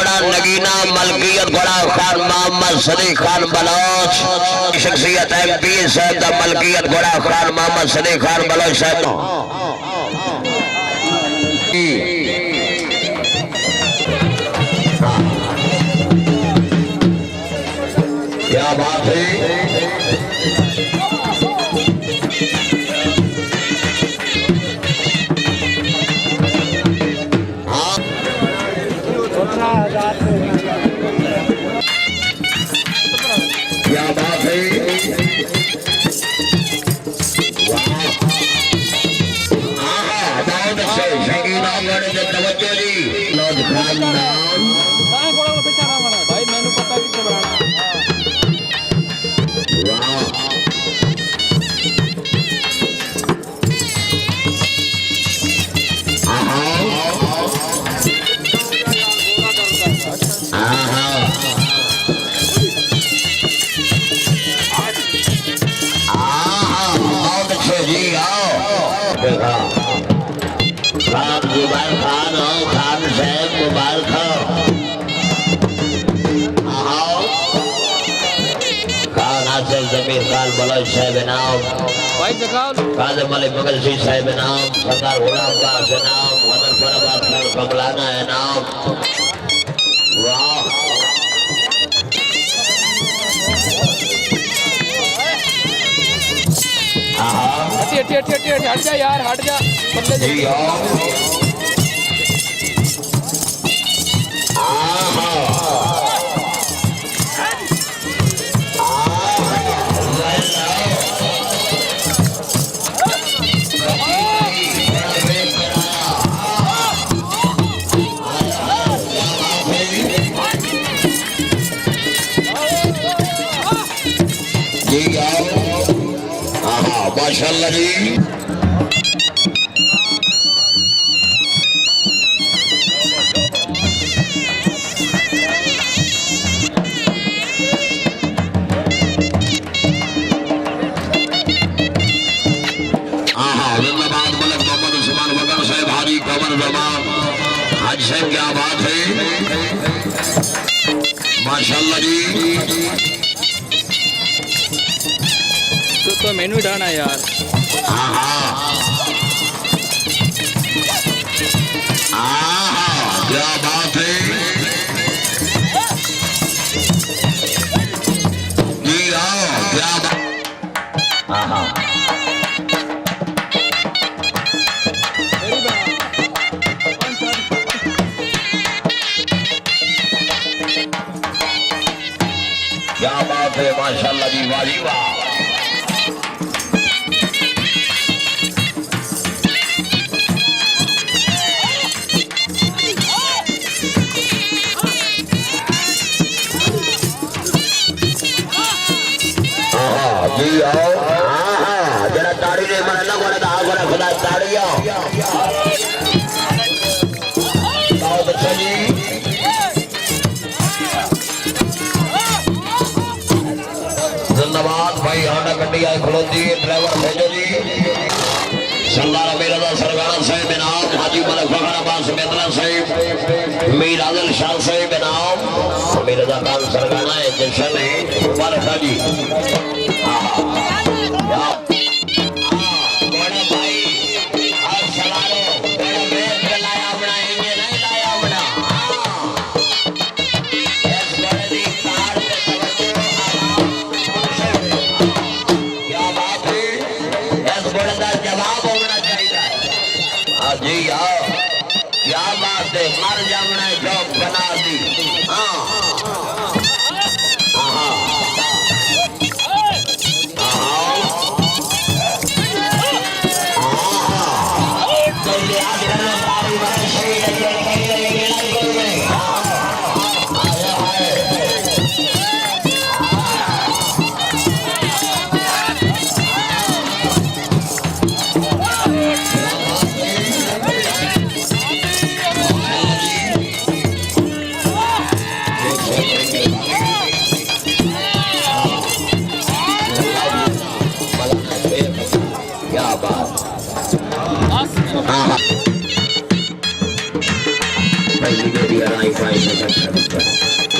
घोड़ा नगीना मलकियत घोड़ा खान मोहम्मद सदीक खान बलोच शख्सियत MP साहब दा मलकियत घोड़ा खान मोहम्मद सदीक खान बलोच साहब क्या बात है क्या बात है तवज्जो जी लोग खान नाम भाई मैंने पता कि जमीर खान बलोच साहब नाम भाई काज़िम अली मुगल सिंह साहब नाम सरदार गुलाम खान से नाम वतन फराबाद खान कमलाना है नाम वाह हट जा यार हट जा जी माशाअल्लाह जी हाजी साहब क्या बात है माशाअल्लाह जी तो मेनू डाना यार क्या बात है जी क्या बात क्या बात है माशाअल्लाह जी वाह जी वाह जी आओ जरा ताड़ी ने मन ना बोले तो आगो खुदा ताड़ी आओ बच्चा जी धन्यवाद भाई हाना गड्डी आए खड़ोती ड्राइवर भेजो जी सरदार मेरा सरगाना साहब इनाम हाजी मलिक फखर अब्बास मेदला साहब मीर आदिल शाह साहब इनाम मेरा खान सरगाना है जशन है मुबारक जी क्या बात है मर जामना जॉब बना दी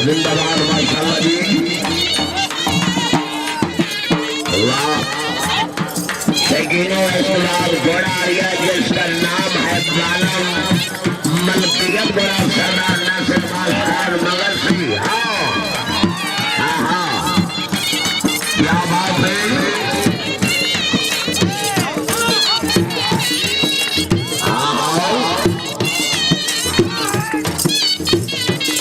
जिंदाबाद माशाल्लाह जी वाह शकीनो इस्लाम घोड़ा आ गया जिसका नाम है बालम मलकियत घोड़ा सरदार नासिर खान मगर सिंह हाँ हाँ क्या बात है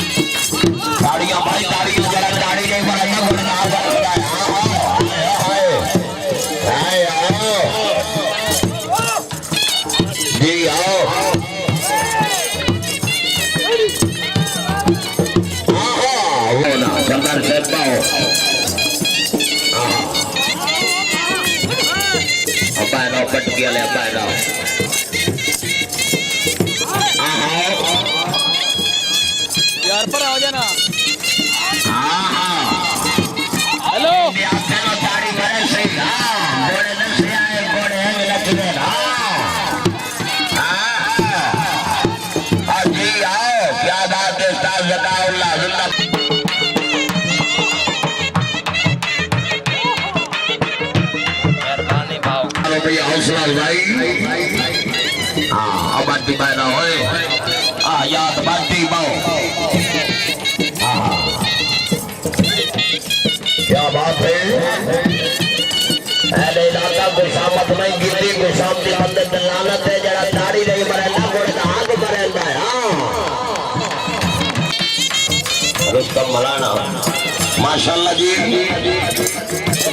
ताड़ियां भाई ताड़ियां जरा ताड़ी नहीं बना बोलना जी आओ वो ना सरदार साहब अब्बा ना कट गया ले अब्बा ना यार पर आ जाना हाँ हेलो ताड़ी बड़े सही हाँ घोड़े नशे आए घोड़े हैं लक्ष्मण हाँ जी आओ क्या बात है उस्ताद ज़काउल्लाह जिंदा मेहरबानी भाव चलो भैया हौसला भाई हाँ अब बाटी पैदा होए हाँ याद बाटी बाओ हाँ क्या बात है ऐसे इलाका गुस्सामत में गिरी गुस्साम की बंदे लानत है जरा दाढ़ी नहीं मरेंदा घोड़े का हाथ मरेंदा है हाँ रुस्तम मलाना माशाल्लाह जी